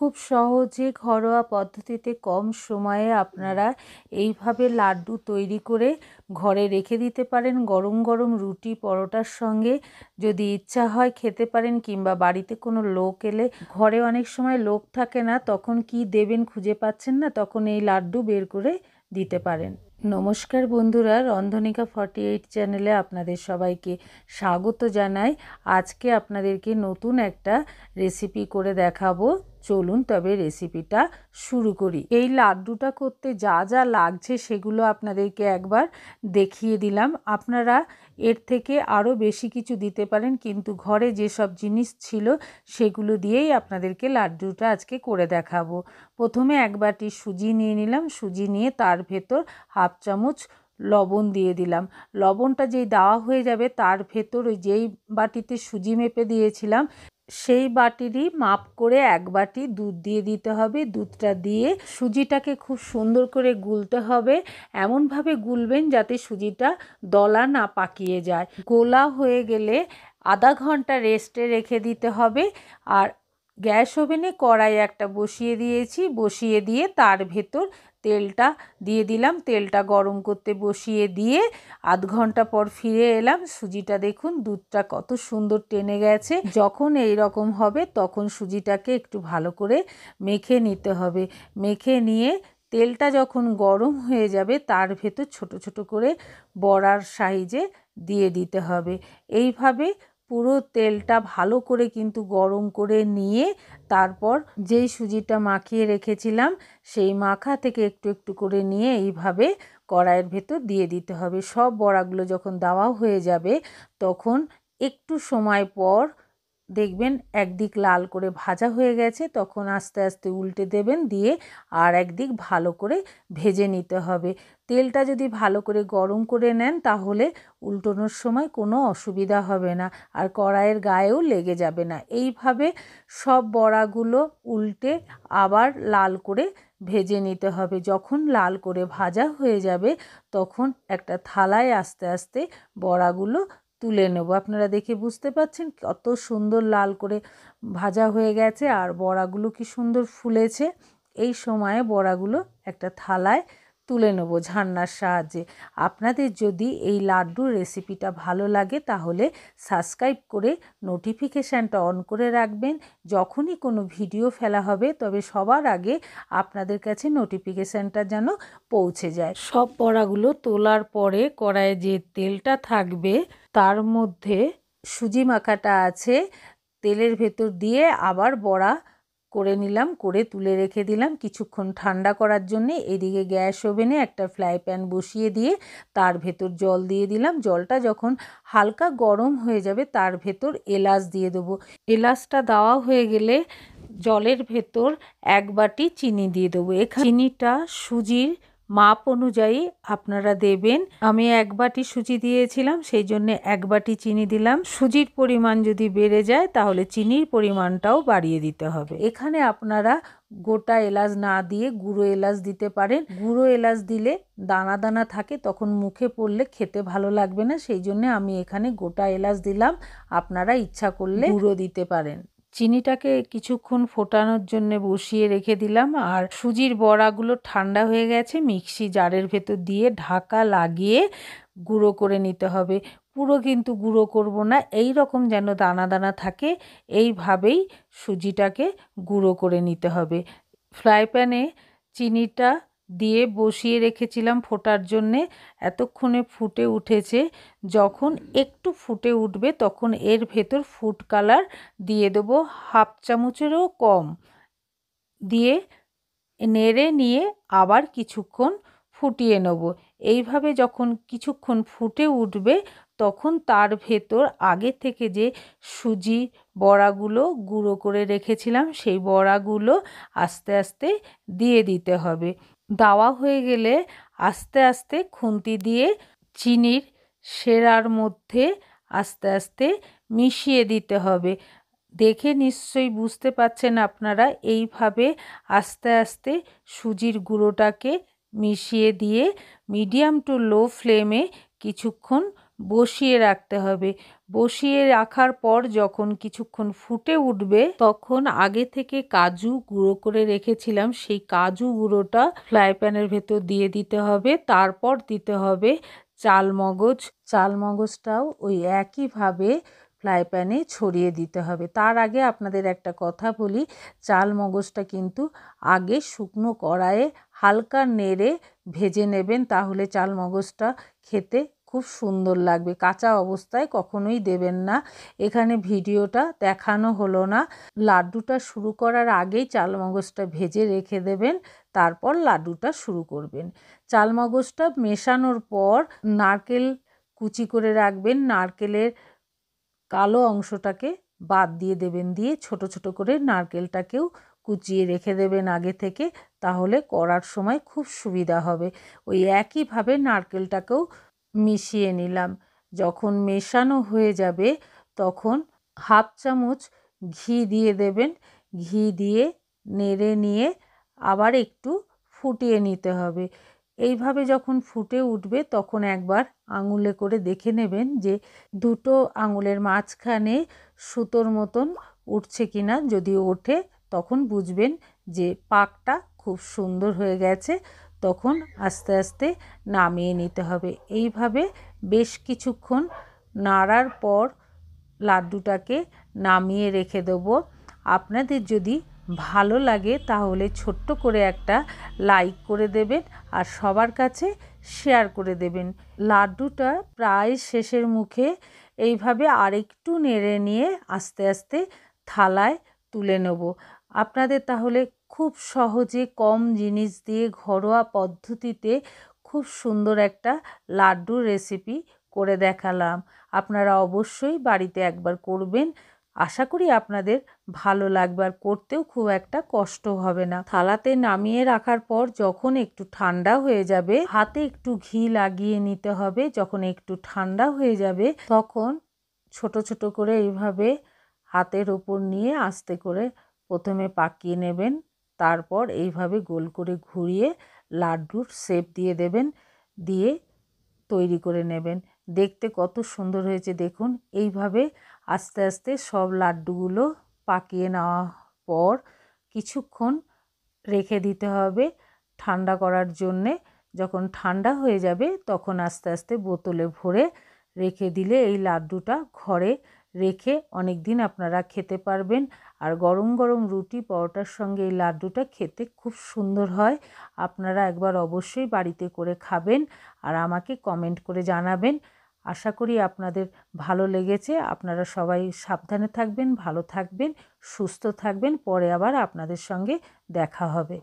খুব সহজে ঘরোয়া পদ্ধতিতে কম সময়ে আপনারা এইভাবে লাড্ডু তৈরি করে ঘরে রেখে দিতে পারেন। গরম গরম রুটি পরোটার সঙ্গে যদি ইচ্ছা হয় খেতে পারেন, কিংবা বাড়িতে কোনো লোক এলে, ঘরে অনেক সময় লোক থাকে না, তখন কি দেবেন খুঁজে পাচ্ছেন না, তখন এই লাড্ডু বের করে দিতে পারেন। নমস্কার বন্ধুরা, রন্ধনিকা 48 চ্যানেলে আপনাদের সবাইকে স্বাগত জানাই। আজকে আপনাদেরকে নতুন একটা রেসিপি করে দেখাবো। চলুন তবে রেসিপিটা শুরু করি। এই লাড্ডুটা করতে যা যা লাগছে সেগুলো আপনাদেরকে একবার দেখিয়ে দিলাম। আপনারা এর থেকে আরও বেশি কিছু দিতে পারেন, কিন্তু ঘরে যেসব জিনিস ছিল সেগুলো দিয়েই আপনাদেরকে লাড্ডুটা আজকে করে দেখাবো। প্রথমে এক বাটি সুজি নিয়ে নিলাম। সুজি নিয়ে তার ভেতর হাফ চামচ লবণ দিয়ে দিলাম। লবণটা যেই দেওয়া হয়ে যাবে তার ভেতর ওই যেই বাটিতে সুজি মেপে দিয়েছিলাম সেই বাটিরই মাপ করে এক বাটি দুধ দিয়ে দিতে হবে। দুধটা দিয়ে সুজিটাকে খুব সুন্দর করে গুলতে হবে। এমনভাবে গুলবেন যাতে সুজিটা দলা না পাকিয়ে যায়। গোলা হয়ে গেলে আধা ঘন্টা রেস্টে রেখে দিতে হবে। আর গ্যাস ওভেনে কড়াই একটা বসিয়ে দিয়েছি। বসিয়ে দিয়ে তার ভেতর তেলটা দিয়ে দিলাম। তেলটা গরম করতে বসিয়ে দিয়ে আধ ঘন্টা পর ফিরে এলাম। সুজিটা দেখুন, দুধটা কত সুন্দর টেনে গেছে। যখন এই রকম হবে তখন সুজিটাকে একটু ভালো করে মেখে নিতে হবে। মেখে নিয়ে তেলটা যখন গরম হয়ে যাবে তার ভেতর ছোট ছোট করে বড়ার সাইজে দিয়ে দিতে হবে। এইভাবে পুরো তেলটা ভালো করে কিন্তু গরম করে নিয়ে তারপর যেই সুজিটা মাখিয়ে রেখেছিলাম সেই মাখা থেকে একটু একটু করে নিয়ে এইভাবে কড়াইয়ের ভেতর দিয়ে দিতে হবে। সব বড়াগুলো যখন দেওয়া হয়ে যাবে তখন একটু সময় পর দেখবেন একদিক লাল করে ভাজা হয়ে গেছে, তখন আস্তে আস্তে উল্টে দেবেন। দিয়ে আর একদিক ভালো করে ভেজে নিতে হবে। তেলটা যদি ভালো করে গরম করে নেন তাহলে উল্টোনোর সময় কোনো অসুবিধা হবে না, আর কড়াইয়ের গায়েও লেগে যাবে না। এইভাবে সব বড়াগুলো উল্টে আবার লাল করে ভেজে নিতে হবে। যখন লাল করে ভাজা হয়ে যাবে তখন একটা থালায় আস্তে আস্তে বড়াগুলো তুলে নেব। আপনারা দেখে বুঝতে পাচ্ছেন কত সুন্দর লাল করে ভাজা হয়ে গেছে আর বড়াগুলো কি সুন্দর ফুলেছে। এই সময়ে বড়াগুলো একটা থালায় তুলে নেব ঝান্নার সাহায্যে। আপনাদের যদি এই লাড্ডুর রেসিপিটা ভালো লাগে তাহলে সাবস্ক্রাইব করে নোটিফিকেশানটা অন করে রাখবেন। যখনই কোনো ভিডিও ফেলা হবে তবে সবার আগে আপনাদের কাছে নোটিফিকেশানটা যেন পৌঁছে যায়। সব বড়াগুলো তোলার পরে কড়াইয়ে যে তেলটা থাকবে তার মধ্যে সুজি মাখাটা আছে, তেলের ভেতর দিয়ে আবার বড়া করে নিলাম, করে তুলে রেখে দিলাম কিছুক্ষণ ঠান্ডা করার জন্যে। এদিকে গ্যাস ওভেনে একটা ফ্রাই প্যান বসিয়ে দিয়ে তার ভেতর জল দিয়ে দিলাম। জলটা যখন হালকা গরম হয়ে যাবে তার ভেতর এলাচ দিয়ে দেবো। এলাচটা দেওয়া হয়ে গেলে জলের ভেতর এক বাটি চিনি দিয়ে দেবো। এখানে চিনিটা সুজির মাপ অনুযায়ী আপনারা দেবেন। আমি এক বাটি সুজি দিয়েছিলাম, সেই জন্য এক বাটি চিনি দিলাম। সুজির পরিমাণ যদি বেড়ে যায় তাহলে চিনির পরিমাণটাও বাড়িয়ে দিতে হবে। এখানে আপনারা গোটা এলাচ না দিয়ে গুঁড়ো এলাচ দিতে পারেন। গুঁড়ো এলাচ দিলে দানা দানা থাকে, তখন মুখে পড়লে খেতে ভালো লাগবে না, সেই জন্য আমি এখানে গোটা এলাচ দিলাম। আপনারা ইচ্ছা করলে গুঁড়ো দিতে পারেন। চিনিটাকে কিছুক্ষণ ফোটানোর জন্য বসিয়ে রেখে দিলাম। আর সুজির বড়াগুলো ঠান্ডা হয়ে গেছে, মিক্সি জারের ভেতর দিয়ে ঢাকা লাগিয়ে গুঁড়ো করে নিতে হবে। পুরো কিন্তু গুঁড়ো করব না, এই রকম যেন দানা দানা থাকে, এইভাবেই সুজিটাকে গুঁড়ো করে নিতে হবে। ফ্রাই প্যানে চিনিটা দিয়ে বসিয়ে রেখেছিলাম ফোটার জন্যে। এতক্ষণে ফুটে উঠেছে। যখন একটু ফুটে উঠবে তখন এর ভেতর ফুড কালার দিয়ে দেবো হাফ চামচেরও কম, দিয়ে নেড়ে নিয়ে আবার কিছুক্ষণ ফুটিয়ে নেব। এইভাবে যখন কিছুক্ষণ ফুটে উঠবে তখন তার ভেতর আগে থেকে যে সুজি বড়াগুলো গুঁড়ো করে রেখেছিলাম সেই বড়াগুলো আস্তে আস্তে দিয়ে দিতে হবে। দেওয়া হয়ে গেলে আস্তে আস্তে খুন্তি দিয়ে চিনির সেরার মধ্যে আস্তে আস্তে মিশিয়ে দিতে হবে। দেখে নিশ্চয়ই বুঝতে পারছেন আপনারা। এইভাবে আস্তে আস্তে সুজির গুঁড়োটাকে মিশিয়ে দিয়ে মিডিয়াম টু লো ফ্লেমে কিছুক্ষণ বসিয়ে রাখতে হবে। বসিয়ে রাখার পর যখন কিছুক্ষণ ফুটে উঠবে তখন আগে থেকে কাজু গুঁড়ো করে রেখেছিলাম, সেই কাজু গুঁড়োটা ফ্রাই প্যানের ভেতর দিয়ে দিতে হবে। তারপর দিতে হবে চালমগজ। চালমগজটাও ওই একইভাবে ফ্রাই প্যানে ছড়িয়ে দিতে হবে। তার আগে আপনাদের একটা কথা বলি, চালমগজটা কিন্তু আগে শুকনো কড়াইয়ে হালকা নেড়ে ভেজে নেবেন, তাহলে চালমগজটা খেতে খুব সুন্দর লাগবে। কাঁচা অবস্থায় কখনোই দেবেন না। এখানে ভিডিওটা দেখানো হলো না। লাড্ডুটা শুরু করার আগেই চালমগজটা ভেজে রেখে দেবেন, তারপর লাড্ডুটা শুরু করবেন। চালমগজটা মেশানোর পর নারকেল কুচি করে রাখবেন, নারকেলের কালো অংশটাকে বাদ দিয়ে দেবেন, দিয়ে ছোট ছোট করে নারকেলটাকেও কুচিয়ে রেখে দেবেন আগে থেকে, তাহলে করার সময় খুব সুবিধা হবে। ওই একইভাবে নারকেলটাকেও মিশিয়ে নিলাম। যখন মেশানো হয়ে যাবে তখন হাফ চামচ ঘি দিয়ে দেবেন। ঘি দিয়ে নেড়ে নিয়ে আবার একটু ফুটিয়ে নিতে হবে। এইভাবে যখন ফুটে উঠবে তখন একবার আঙুলে করে দেখে নেবেন যে দুটো আঙুলের মাঝখানে সুতোর মতন উঠছে কিনা। যদি ওঠে তখন বুঝবেন যে পাকটা খুব সুন্দর হয়ে গেছে, তখন আস্তে আস্তে নামিয়ে নিতে হবে। এইভাবে বেশ কিছুক্ষণ নাড়ার পর লাড্ডুটাকে নামিয়ে রেখে দেবো। আপনাদের যদি ভালো লাগে তাহলে ছোট্ট করে একটা লাইক করে দেবেন আর সবার কাছে শেয়ার করে দেবেন। লাড্ডুটা প্রায় শেষের মুখে, এইভাবে আরেকটু নেড়ে নিয়ে আস্তে আস্তে থালায় তুলে নেব। আপনাদের তাহলে খুব সহজে কম জিনিস দিয়ে ঘরোয়া পদ্ধতিতে খুব সুন্দর একটা লাড্ডুর রেসিপি করে দেখালাম। আপনারা অবশ্যই বাড়িতে একবার করবেন। আশা করি আপনাদের ভালো লাগবে আর করতেও খুব একটা কষ্ট হবে না। থালাতে নামিয়ে রাখার পর যখন একটু ঠান্ডা হয়ে যাবে, হাতে একটু ঘি লাগিয়ে নিতে হবে। যখন একটু ঠান্ডা হয়ে যাবে তখন ছোট ছোট করে এইভাবে হাতের ওপর নিয়ে আস্তে করে প্রথমে পাকিয়ে নেবেন, তারপর এইভাবে গোল করে ঘুরিয়ে লাড্ডুর শেপ দিয়ে দেবেন, দিয়ে তৈরি করে নেবেন। দেখতে কত সুন্দর হয়েছে দেখুন। এইভাবে আস্তে আস্তে সব লাড্ডুগুলো পাকিয়ে নেওয়ার পর কিছুক্ষণ রেখে দিতে হবে ঠান্ডা করার জন্যে। যখন ঠান্ডা হয়ে যাবে তখন আস্তে আস্তে বোতলে ভরে রেখে দিলে এই লাড্ডুটা ঘরে রেখে অনেক দিন আপনারা খেতে পারবেন। আর গরম গরম রুটি পরোটার সঙ্গে এই লাড্ডুটা খেতে খুব সুন্দর হয়। আপনারা একবার অবশ্যই বাড়িতে করে খাবেন আর আমাকে কমেন্ট করে জানাবেন। আশা করি আপনাদের ভালো লেগেছে। আপনারা সবাই সাবধানে থাকবেন, ভালো থাকবেন, সুস্থ থাকবেন। পরে আবার আপনাদের সঙ্গে দেখা হবে।